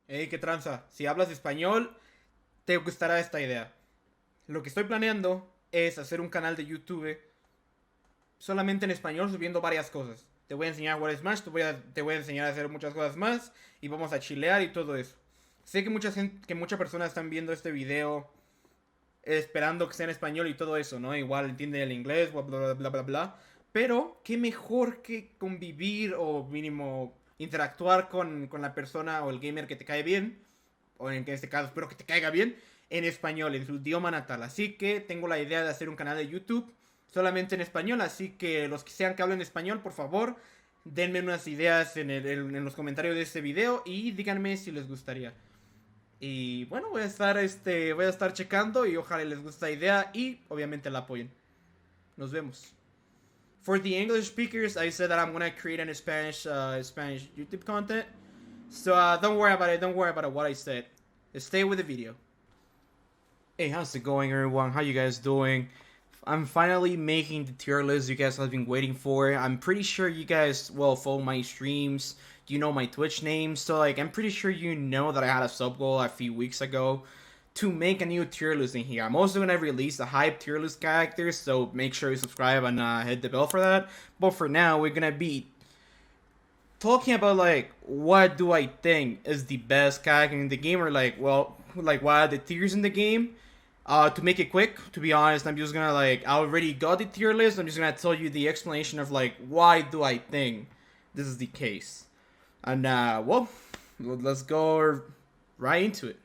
Hey, qué tranza. Si hablas español, te gustará esta idea. Lo que estoy planeando es hacer un canal de YouTube solamente en español subiendo varias cosas. Te voy a enseñar What is Smash, te voy a enseñar a hacer muchas cosas más y vamos a chilear y todo eso. Sé que muchas personas están viendo este video esperando que sea en español y todo eso, ¿no? Igual entienden el inglés, bla, bla, bla, bla, bla, bla. Pero, qué mejor que convivir o mínimo interactuar con la persona o el gamer que te cae bien, o en este caso espero que te caiga bien, en español, en su idioma natal. Así que tengo la idea de hacer un canal de YouTube solamente en español, así que los que sean que hablen español, por favor, denme unas ideas en los comentarios de este video y díganme si les gustaría. Y bueno, voy a estar checando y ojalá les guste la idea y obviamente la apoyen. Nos vemos. For the English speakers, I said that I'm gonna create an Spanish YouTube content. So don't worry about it. Don't worry about what I said. Stay with the video. Hey, how's it going, everyone? How you guys doing? I'm finally making the tier list you guys have been waiting for. I'm pretty sure you guys follow my streams. You know my Twitch name, so I'm pretty sure you know that I had a sub goal a few weeks ago to make a new tier list in here. I'm also gonna release the hype tier list characters, so make sure you subscribe and hit the bell for that. But for now, we're gonna be talking about what do I think is the best character in the game, or what are the tiers in the game. To make it quick, to be honest, I'm just gonna I already got the tier list. I'm just gonna tell you the explanation of why do I think this is the case. And let's go right into it.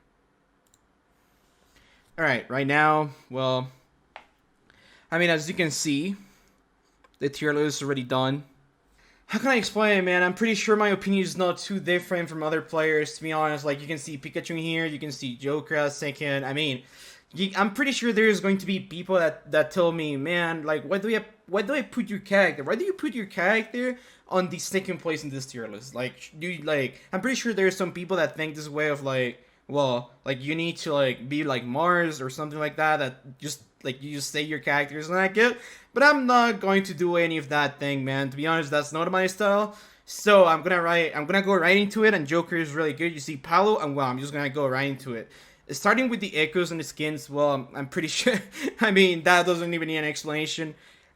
All right, right now, as you can see, the tier list is already done. How can I explain it, man? I'm pretty sure my opinion is not too different from other players, to be honest. You can see Pikachu here, you can see Joker as second. I'm pretty sure there's going to be people that tell me, man, why do I put your character? Why do you put your character on the second place in this tier list? I'm pretty sure there's some people that think this way of you need to be like Mars or something like that. That just you just say your character is not good. But I'm not going to do any of that thing, man. To be honest, that's not my style. So I'm gonna go right into it. And Joker is really good. You see Paolo, and I'm just gonna go right into it. Starting with the echoes and the skins, I'm pretty sure. That doesn't even need an explanation.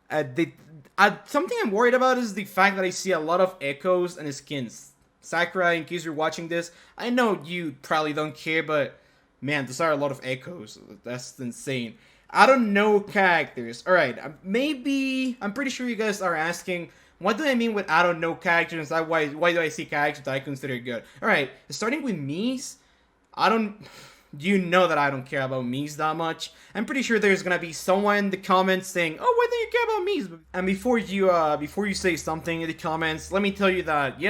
Something I'm worried about is the fact that I see a lot of echoes and skins. Sakura, in case you're watching this, I know you probably don't care, but man, those are a lot of echoes. That's insane. I don't know characters. Alright, maybe. I'm pretty sure you guys are asking, what do I mean with I don't know characters? Why do I see characters that I consider good? Alright, starting with Mies, I don't. You know that I don't care about Mies that much. I'm pretty sure there's gonna be someone in the comments saying, "Oh, why do you care about Mies?" And before you say something in the comments, let me tell you that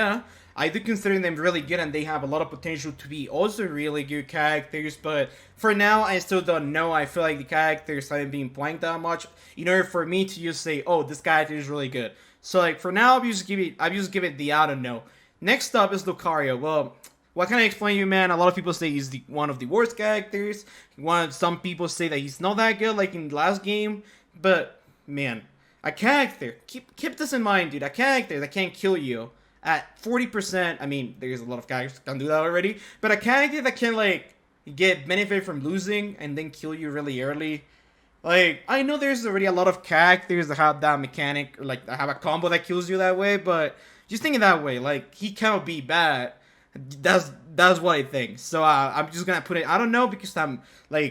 I do consider them really good, and they have a lot of potential to be also really good characters. But for now, I still don't know. I feel like the characters haven't been playing that much in order for me to just say, "Oh, this character is really good." So for now, I'll just give it the I don't know. Next up is Lucario. Well, what can I explain to you, man? A lot of people say he's one of the worst characters. Some people say that he's not that good, like in the last game. But man, a character. Keep this in mind, dude. A character that can't kill you at 40%. There's a lot of characters that can do that already. But a character that can get benefit from losing and then kill you really early. I know there's already a lot of characters that have that mechanic, or that have a combo that kills you that way. But just think of that way. He cannot be bad. That's what I think. So I'm just gonna put it. I don't know, because I'm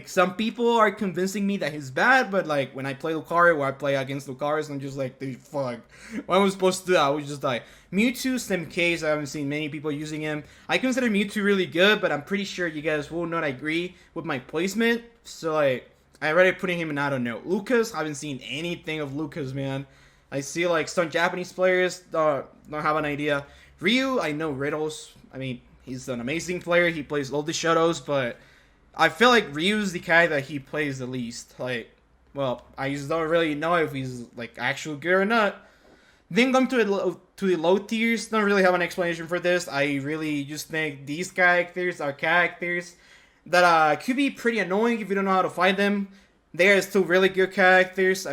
some people are convincing me that he's bad, but when I play Lucario or I play against Lucario, I'm just dude, fuck. What am I supposed to do? I would just die. Mewtwo, same case. I haven't seen many people using him. I consider Mewtwo really good, but I'm pretty sure you guys will not agree with my placement. So I already putting him in I don't know. Lucas, I haven't seen anything of Lucas, man. I see some Japanese players don't have an idea. Ryu, I know riddles. He's an amazing player. He plays all the shadows, but I feel like Ryu's the guy that he plays the least. I just don't really know if he's actually good or not. Then come to the low tiers. Don't really have an explanation for this. I really just think these characters are characters that could be pretty annoying if you don't know how to fight them. They are still really good characters.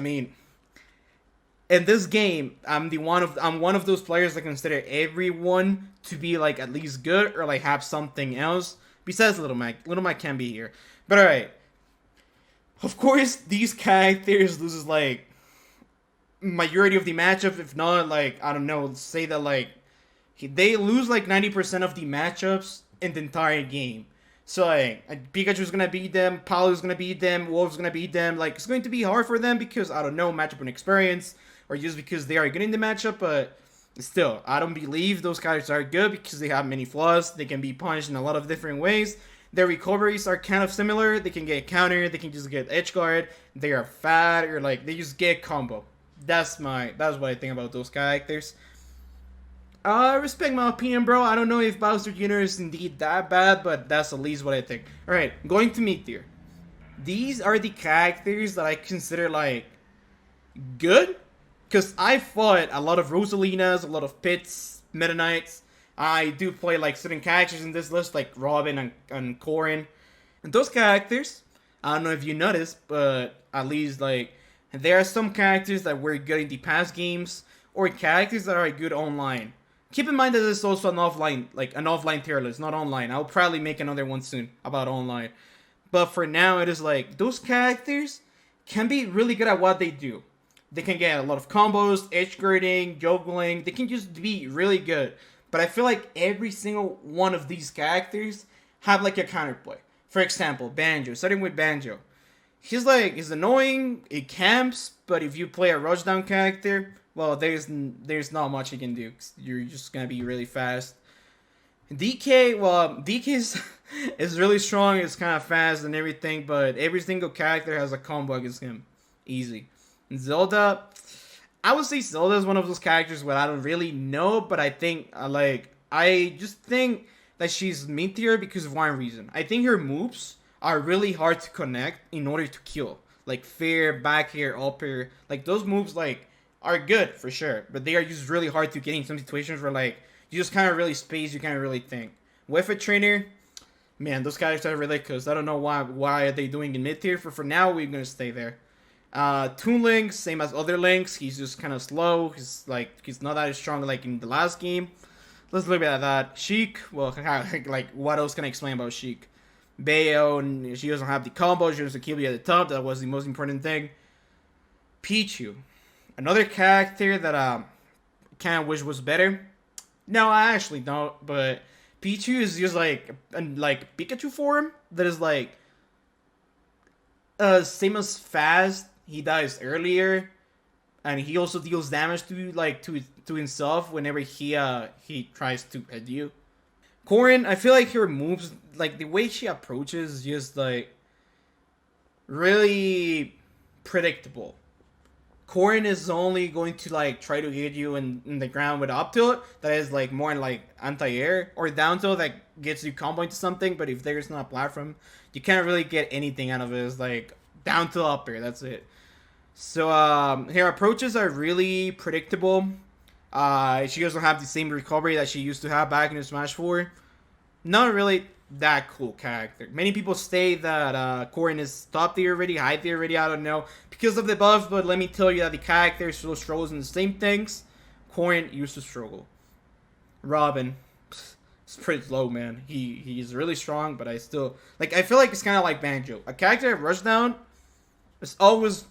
in this game, I'm one of those players that consider everyone to be like at least good or like have something else besides Little Mac. Little Mac can be here, but all right. Of course, these characters loses like majority of the matchup. If not, like I don't know, say that like they lose like 90% of the matchups in the entire game. So like Pikachu's gonna beat them, Palu's gonna beat them, Wolf's gonna beat them. Like it's going to be hard for them because I don't know matchup and experience, or just because they are good in the matchup. But still, I don't believe those characters are good because they have many flaws. They can be punished in a lot of different ways. Their recoveries are kind of similar. They can get countered. They can just get edge guard. They are fat or like they just get combo. That's what I think about those characters. Respect my opinion, bro. I don't know if Bowser Jr. is indeed that bad, but that's at least what I think. Alright, going to mid tier. These are the characters that I consider, like, good. Because I fought a lot of Rosalinas, a lot of Pits, Meta Knights. I do play, like, certain characters in this list, like Robin and Corrin. And those characters, I don't know if you noticed, but at least, like, there are some characters that were good in the past games, or characters that are good online. Keep in mind that this is also an offline tier list, not online. I'll probably make another one soon about online. But for now, it is like, those characters can be really good at what they do. They can get a lot of combos, edge guarding, juggling. They can just be really good. But I feel like every single one of these characters have like a counterplay. For example, Banjo, starting with Banjo. He's annoying, it camps, but if you play a rushdown character, well, there's not much you can do. You're just gonna be really fast. DK is really strong. It's kind of fast and everything, but every single character has a combo against him, easy. And Zelda, I would say Zelda is one of those characters where I don't really know, but I think I just think that she's mid tier because of one reason. I think her moves are really hard to connect in order to kill, like fair, back air, up air. Like those moves, like, are good for sure, but they are just really hard to get in some situations where like you just kind of really space, you can't really think. With a trainer, man, those characters are ridiculous. I don't know why are they doing in mid tier. For now, we're gonna stay there. Toon Link, same as other Links. He's just kind of slow. He's not that strong like in the last game. Let's look at that. Sheik, well, like what else can I explain about Sheik? Bayo, and she doesn't have the combo. She doesn't kill you at the top. That was the most important thing. Pichu, another character that kind of wish was better. No, I actually don't. But Pichu is just like Pikachu form that is like same as fast. He dies earlier, and he also deals damage to himself whenever he tries to hit you. Corrin, I feel like her moves, like the way she approaches, is just like really predictable. Corrin is only going to like try to hit you in the ground with up tilt that is like more like anti-air, or down tilt that gets you combo into something, but if there's not a platform, you can't really get anything out of it. It's like down tilt up air, that's it. So her approaches are really predictable. She doesn't have the same recovery that she used to have back in Smash 4. Not really that cool character. Many people say that Corrin is top tier already, high tier already, I don't know, because of the buff, but let me tell you that the character still struggles in the same things. Corrin used to struggle. Robin, it's pretty low, man. He's really strong, but I still, like, I feel like it's kind of like Banjo. A character at Rushdown is always,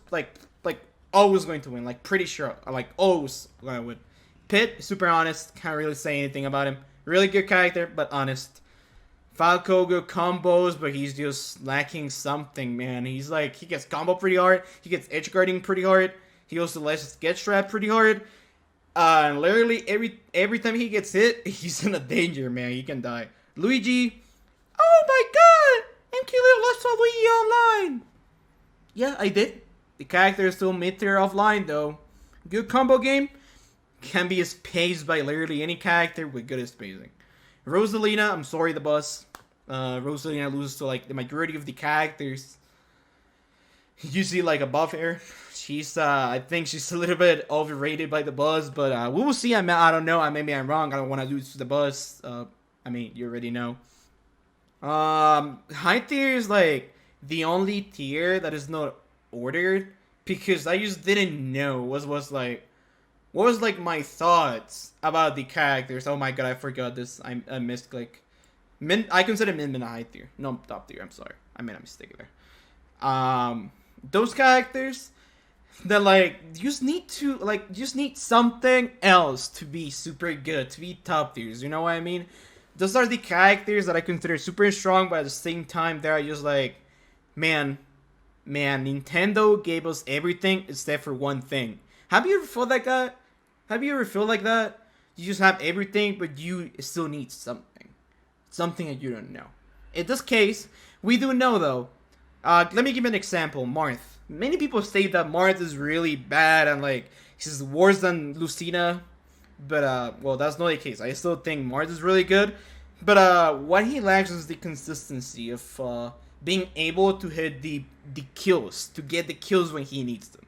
always going to win. Like, pretty sure. Like, always going to win. Pit, super honest. Can't really say anything about him. Really good character, but honest. Falco, good combos, but he's just lacking something, man. He gets combo pretty hard. He gets edge guarding pretty hard. He also lets get strapped pretty hard. And literally every time he gets hit, he's in a danger, man. He can die. Luigi. Oh my god! MKLeo lost to Luigi online. Yeah, I did. The character is still mid-tier offline, though. Good combo game. Can be spaced by literally any character with good spacing. Rosalina, I'm sorry, the boss. Rosalina loses to like the majority of the characters. You see, like above her, she's I think she's a little bit overrated by the buzz, but we will see. I don't know. Maybe I'm wrong. I don't want to lose to the buzz. I mean, you already know. High tier is like the only tier that is not ordered because I just didn't know what was like what was like my thoughts about the characters? Oh my god, I forgot this. I missed like I consider Min a high tier. No, top tier. I'm sorry, I made a mistake there. Those characters that like you just need something else to be super good, to be top tiers. You know what I mean? Those are the characters that I consider super strong, but at the same time, they're just like, man, Nintendo gave us everything except for one thing. Have you ever felt like that? Have you ever felt like that? You just have everything, but you still need something. Something that you don't know. In this case, we do know though. Let me give you an example. Marth. Many people say that Marth is really bad and like he's worse than Lucina. But well, that's not the case. I still think Marth is really good. But what he lacks is the consistency of being able to hit the kills, to get the kills when he needs them.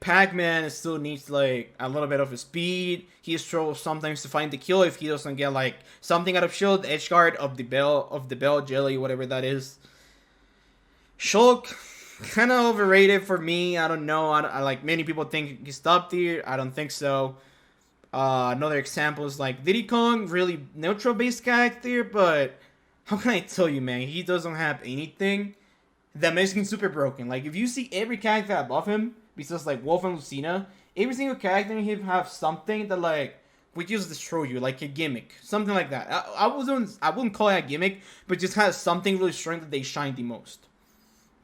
Pac-Man still needs like a little bit of speed. He struggles sometimes to find the kill if he doesn't get like something out of shield, edge guard of the bell jelly, whatever that is. Shulk, kind of overrated for me. I don't know. I like many people think he's top tier. I don't think so. Another example is like Diddy Kong, really neutral based character, but how can I tell you, man? He doesn't have anything that makes him super broken. Like if you see every character above him, besides like Wolf and Lucina, every single character in him have something that like would just destroy you, like a gimmick, something like that. I wouldn't call it a gimmick, but just has something really strong that they shine the most.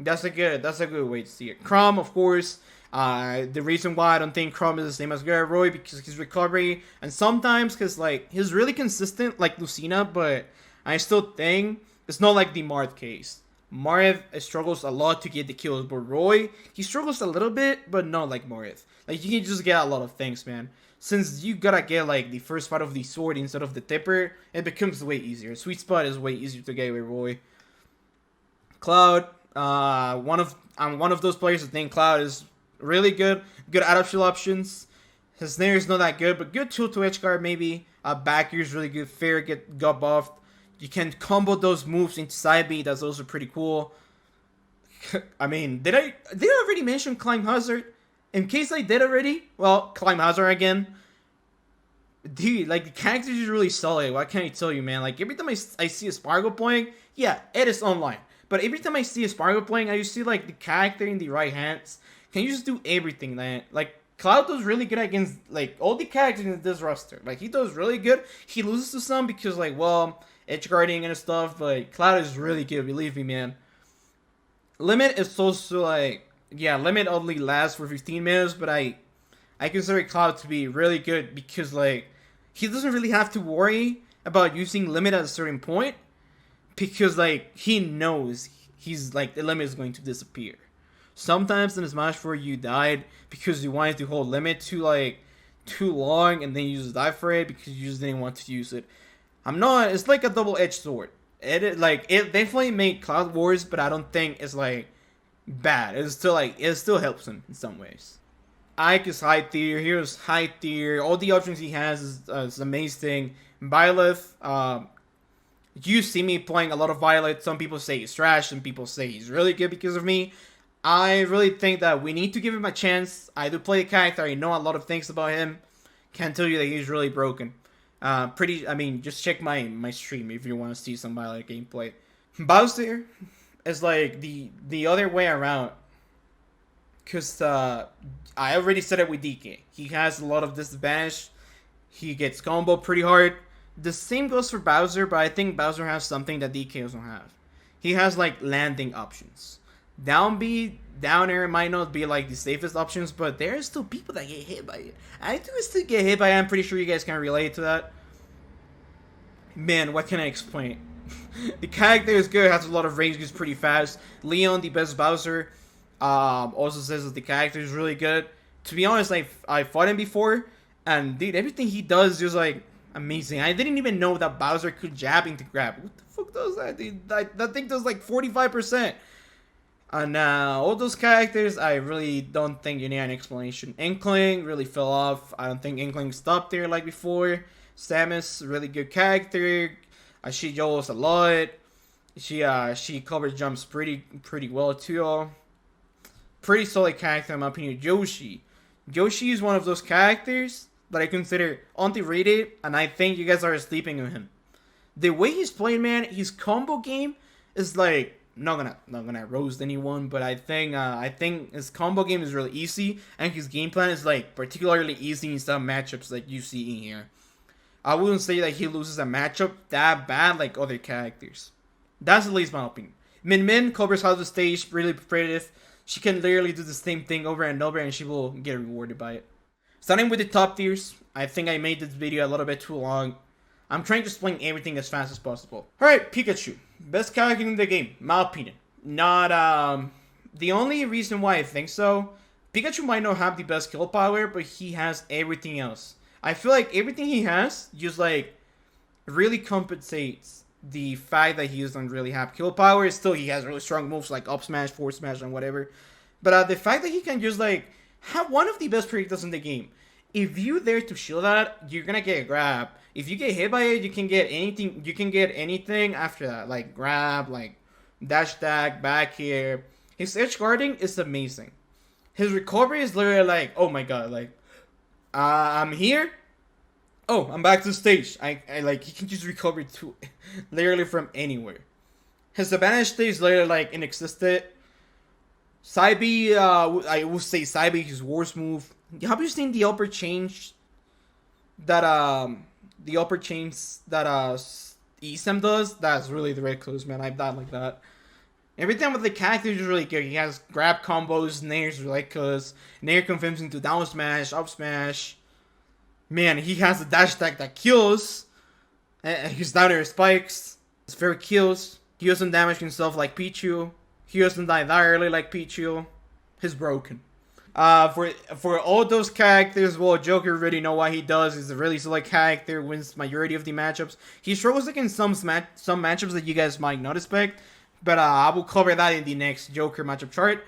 That's a good way to see it. Crom, of course. The reason why I don't think Crom is the same as Roy because his recovery and sometimes because like he's really consistent like Lucina, but I still think it's not like the Marth case. Marth struggles a lot to get the kills, but Roy he struggles a little bit, but not like Marth. Like you can just get a lot of things, man. Since you gotta get like the first part of the sword instead of the tipper, it becomes way easier. Sweet spot is way easier to get with Roy. Cloud. I'm one of those players that think Cloud is really good out of shield options. His snare is not that good, but good tool to edge guard maybe. Back here is really good. Fair got buffed. You can combo those moves into side B. That's also pretty cool. I mean, did I already mention Climb Hazard? In case I did already, well, Climb Hazard again. Dude, like the character is really solid. What can I tell you, man? Like every time I see a Sparkle playing, yeah, it is online. But every time I see a Sparkle playing, I just see like the character in the right hands. Can you just do everything, man? Like Cloud does really good against like all the characters in this roster. Like he does really good. He loses to some because like well edge guarding and stuff. But Cloud is really good. Believe me, man. Limit is also like yeah, Limit only lasts for 15 minutes, but I consider Cloud to be really good because like he doesn't really have to worry about using Limit at a certain point. Because, like, he knows he's, like, the limit is going to disappear. Sometimes in Smash 4 you died because you wanted to hold limit too long and then you just die for it because you just didn't want to use it. It's like a double-edged sword. It definitely made Cloud Wars, but I don't think it's, like, bad. It still helps him in some ways. Ike is high tier, Hero's high tier, all the options he has is amazing. Byleth, you see me playing a lot of Violet. Some people say he's trash. Some people say he's really good because of me. I really think that we need to give him a chance. I do play the character. I know a lot of things about him. Can't tell you that he's really broken. Just check my stream if you want to see some Violet gameplay. Bowser is like the other way around. Because I already said it with DK. He has a lot of disadvantage. He gets combo pretty hard. The same goes for Bowser, but I think Bowser has something that DK doesn't have. He has, like, landing options. Down B, down air might not be, like, the safest options, but there are still people that get hit by it. I do still get hit by it. I'm pretty sure you guys can relate to that. Man, what can I explain? The character is good, has a lot of range, goes pretty fast. Leon, the best Bowser, also says that the character is really good. To be honest, I fought him before, and, dude, everything he does is just, like... amazing. I didn't even know that Bowser could jab into grab. What the fuck does that, dude? That thing does like 45%. And all those characters, I really don't think you need an explanation. Inkling really fell off. I don't think Inkling stopped there like before. Samus, really good character. She yells a lot. She covers jumps pretty well too. Pretty solid character in my opinion. Yoshi is one of those characters that I consider underrated, and I think you guys are sleeping on him. The way he's playing, man, his combo game is like not gonna roast anyone, but I think his combo game is really easy, and his game plan is like particularly easy in some matchups like you see in here. I wouldn't say that he loses a matchup that bad like other characters. That's at least my opinion. Min Min covers half the stage, really competitive. She can literally do the same thing over and over, and she will get rewarded by it. Starting with the top tiers, I think I made this video a little bit too long. I'm trying to explain everything as fast as possible. Alright, Pikachu. Best character in the game, my opinion. Not, the only reason why I think so, Pikachu might not have the best kill power, but he has everything else. I feel like everything he has just, like, really compensates the fact that he doesn't really have kill power. Still, he has really strong moves like up smash, forward smash, and whatever. But the fact that he can just, like, have one of the best projectiles in the game. If you dare to shield that, you're gonna get a grab. If you get hit by it, you can get anything. You can get anything after that, like grab, like dash attack, back here. His edge guarding is amazing. His recovery is literally like, oh my god, like I'm here. Oh, I'm back to the stage. I like he can just recover to literally from anywhere. His advantage stage is literally like inexistent. Side B, I would say Side B his worst move. Have you seen the upper change that Esam does? That's really ridiculous, man. I've died like that. Everything with the character is really good. He has grab combos, Nair's ridiculous. Nair confirms into down smash, up smash. Man, he has a dash attack that kills. His down air spikes. His fair kills. He doesn't damage himself like Pichu. He doesn't die that early like Pichu. He's broken. For all those characters, well, Joker already know what he does. He's a really select character, wins majority of the matchups. He struggles against some matchups that you guys might not expect, but I will cover that in the next Joker matchup chart.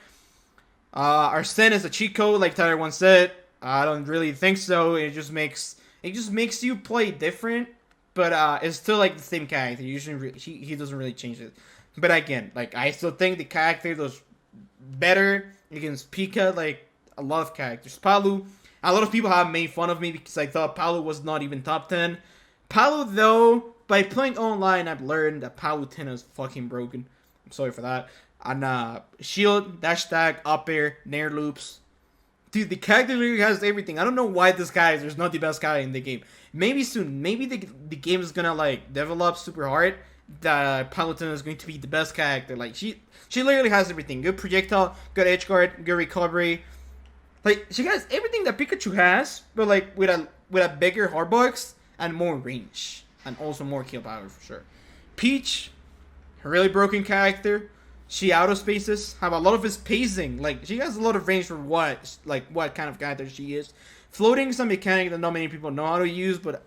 Arsene is a cheat code, like Tyler once said. I don't really think so. It just makes you play different, but it's still like the same character. Usually, he doesn't really change it. But again, like I still think the character does better against Pika, like a lot of characters. Palu, a lot of people have made fun of me because I thought Palu was not even top 10. Palu, though, by playing online, I've learned that Palu 10 is fucking broken. I'm sorry for that. And shield, dash attack, up air, nair loops. Dude, the character really has everything. I don't know why this guy is not the best guy in the game. Maybe soon. Maybe the game is gonna like develop super hard. That Palutin is going to be the best character. Like she literally has everything. Good projectile, good edge guard, good recovery. Like she has everything that Pikachu has, but like with a bigger hardbox and more range, and also more kill power for sure. Peach, a really broken character. She auto spaces, have a lot of his pacing. Like she has a lot of range for what kind of character she is. Floating is a mechanic that not many people know how to use, but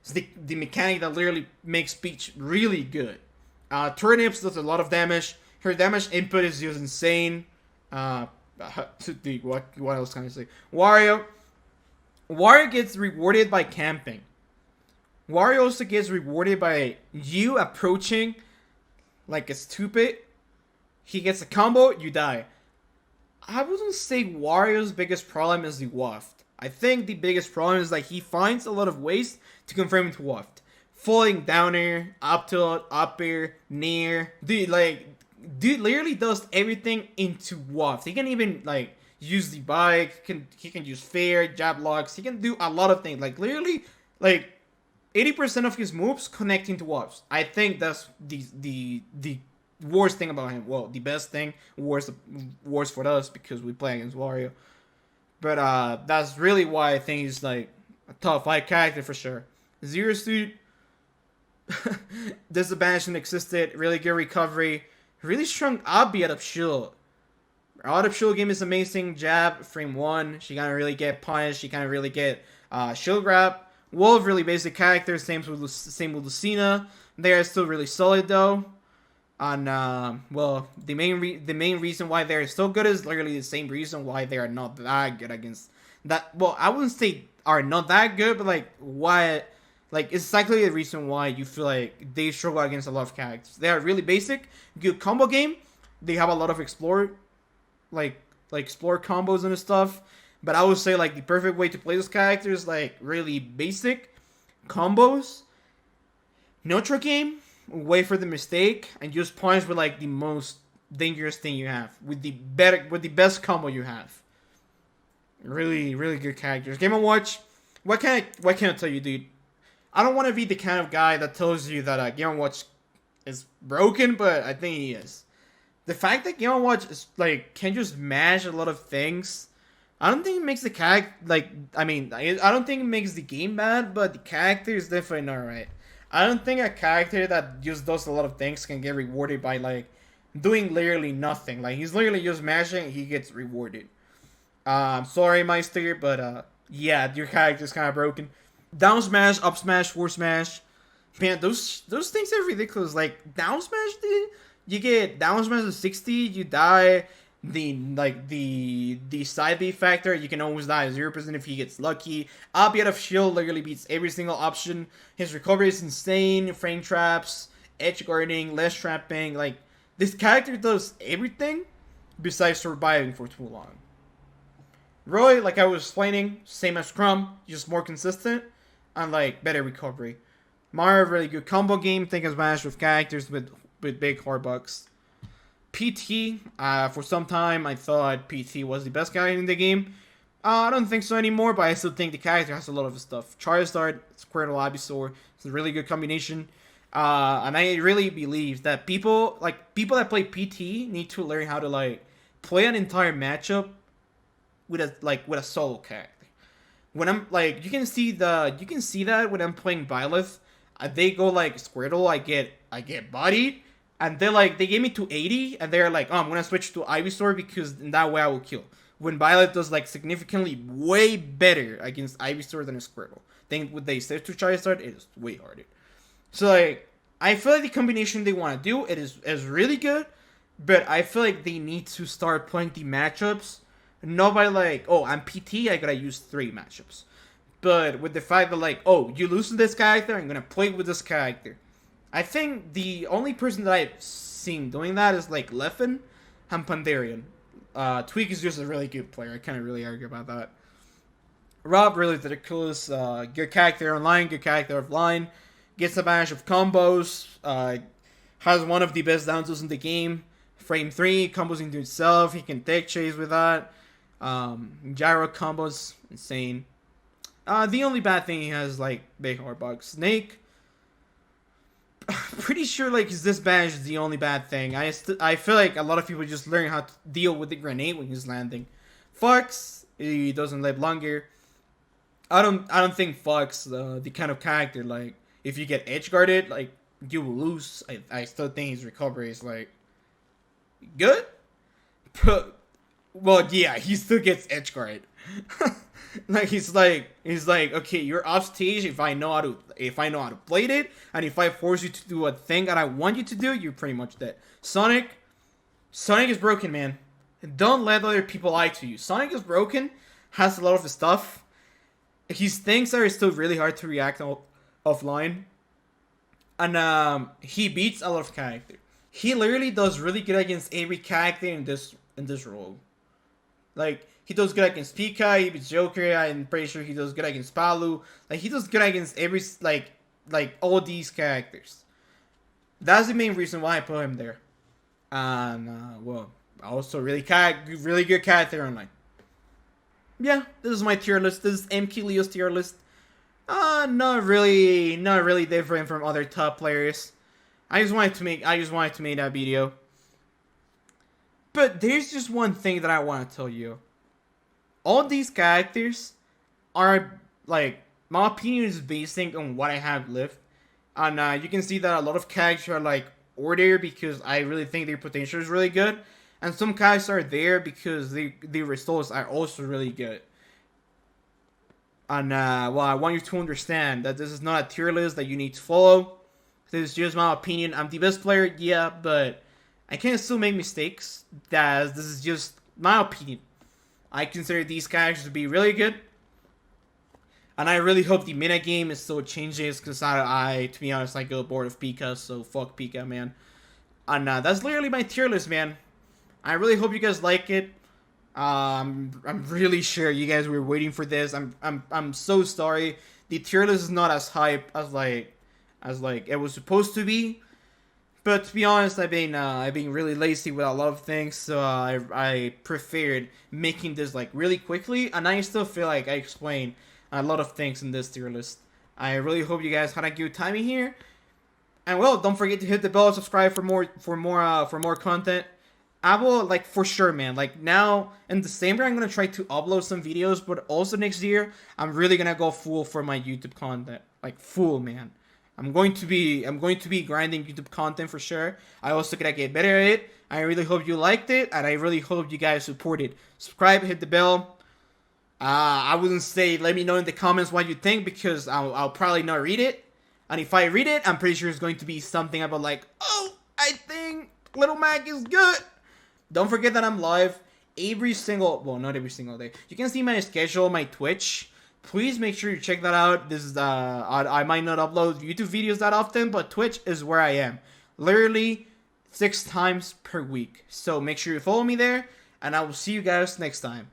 it's the mechanic that literally makes Peach really good. Turnips does a lot of damage. Her damage input is just insane. What else can I say? Wario gets rewarded by camping. Wario also gets rewarded by you approaching like a stupid. He gets a combo, you die. I wouldn't say Wario's biggest problem is the waft. I think the biggest problem is like he finds a lot of ways to confirm into waft. Falling down air, up tilt, up air, near. Dude literally does everything into waft. He can even like use the bike, he can use fair, jab locks, he can do a lot of things. Like literally like 80% of his moves connect into wafts. I think that's the worst thing about him. Well, the best thing, worst for us because we play against Wario. But that's really why I think he's like a top 5 character for sure. Zero Suit, disadvantage existed, really good recovery, really strong Abby out of shield. Out of shield game is amazing. Jab, frame 1, she can't really get punished, she can't really get shield grab. Wolf, really basic character, same with Lucina. They are still really solid though. And well, the main reason why they're so good is literally the same reason why they are not that good against that. Well, I wouldn't say are not that good, but like why, like it's exactly the reason why you feel like they struggle against a lot of characters. They are really basic, good combo game. They have a lot of explore, like explore combos and stuff. But I would say like the perfect way to play this character is like really basic combos, neutral game, wait for the mistake, and just punish with like the most dangerous thing you have with the best combo you have. Really, really good characters. Game and Watch. What can I tell you, dude? I don't want to be the kind of guy that tells you that Game and Watch is broken, but I think he is. The fact that Game and Watch is like can just mash a lot of things. I don't think it makes the character like. I mean, I don't think it makes the game bad, but the character is definitely not right. I don't think a character that just does a lot of things can get rewarded by like doing literally nothing. Like he's literally just mashing, he gets rewarded. Sorry, Meister, but yeah, your character's kind of broken. Down smash, up smash, forward smash. Man, those things are ridiculous. Like down smash, dude, you get down smash to 60, you die. The side B factor, you can always die 0% if he gets lucky. Up out of shield literally beats every single option. His recovery is insane. Frame traps, edge guarding, less trapping. Like this character does everything besides surviving for too long. Roy, like I was explaining, same as Crumb, just more consistent and like better recovery. Mario, really good combo game. Think of Smash with characters with big hard bucks. PT, for some time I thought PT was the best guy in the game. I don't think so anymore, but I still think the character has a lot of stuff. Charizard, Squirtle, Ivysaur, it's a really good combination. And I really believe that people that play PT need to learn how to like play an entire matchup with a solo character. When I'm like, you can see that when I'm playing Byleth, they go like Squirtle, I get bodied. And they gave me to 80, and they're like, oh, I'm gonna switch to Ivysaur because in that way I will kill. When Violet does like significantly way better against Ivysaur than a Squirtle. Then when they switch to Charizard, it is way harder. So like, I feel like the combination they want to do is really good, but I feel like they need to start playing the matchups, not by like, oh, I'm PT, I gotta use 3 matchups. But with the fact that like, oh, you lose to this character, I'm gonna play with this character. I think the only person that I've seen doing that is like Leffen and Pandarian. Tweak is just a really good player. I can't really argue about that. Rob, really ridiculous. Good character online, good character offline. Gets a bunch of combos. Has one of the best down tilts in the game. Frame 3, combos into itself. He can tech chase with that. Gyro combos, insane. The only bad thing he has like big hard bugs. Snake. Pretty sure like this badge is the only bad thing. I feel like a lot of people just learn how to deal with the grenade when he's landing. Fox, he doesn't live longer. I don't think Fox the kind of character like if you get edge guarded like you will lose. I still think his recovery is like good. But well yeah, he still gets edge guarded. Like he's like okay, you're off stage if I know how to play it, and if I force you to do a thing that I want you to do, you're pretty much dead. Sonic is broken, man. Don't let other people lie to you. Sonic is broken, has a lot of stuff. His things are still really hard to react offline, and he beats a lot of character. He literally does really good against every character in this role. Like, he does good against Pika, he beats Joker, I'm pretty sure he does good against Palu. Like, he does good against every, like all these characters. That's the main reason why I put him there. And, well, also really good character online. Yeah, this is my tier list. This is MKLeo's tier list. Not really different from other top players. I just wanted to make that video. But there's just one thing that I want to tell you. All these characters are, like, my opinion is based on what I have left. And you can see that a lot of characters are, like, order because I really think their potential is really good. And some characters are there because the results are also really good. And, well, I want you to understand that this is not a tier list that you need to follow. This is just my opinion. I'm the best player, yeah, but I can still make mistakes. This is just my opinion. I consider these characters to be really good. And I really hope the meta game still changes, because to be honest, I go bored of Pika, so fuck Pika, man. And that's literally my tier list, man. I really hope you guys like it. I'm really sure you guys were waiting for this. I'm so sorry. The tier list is not as hype as it was supposed to be. But to be honest, I've been really lazy with a lot of things, so I preferred making this like really quickly, and I still feel like I explained a lot of things in this tier list. I really hope you guys had a good time in here, and well, don't forget to hit the bell, subscribe for more content. I will, like, for sure, man. Like, now in December, I'm gonna try to upload some videos, but also next year, I'm really gonna go full for my YouTube content, like full, man. I'm going to be grinding YouTube content for sure. I also gotta get better at it. I really hope you liked it, and I really hope you guys support it. Subscribe, hit the bell. I wouldn't say let me know in the comments what you think, because I'll probably not read it. And if I read it, I'm pretty sure it's going to be something about like, oh, I think Little Mac is good. Don't forget that I'm live well, not every single day. You can see my schedule, my Twitch. Please make sure you check that out. This is I might not upload YouTube videos that often, but Twitch is where I am. Literally 6 times per week. So make sure you follow me there, and I will see you guys next time.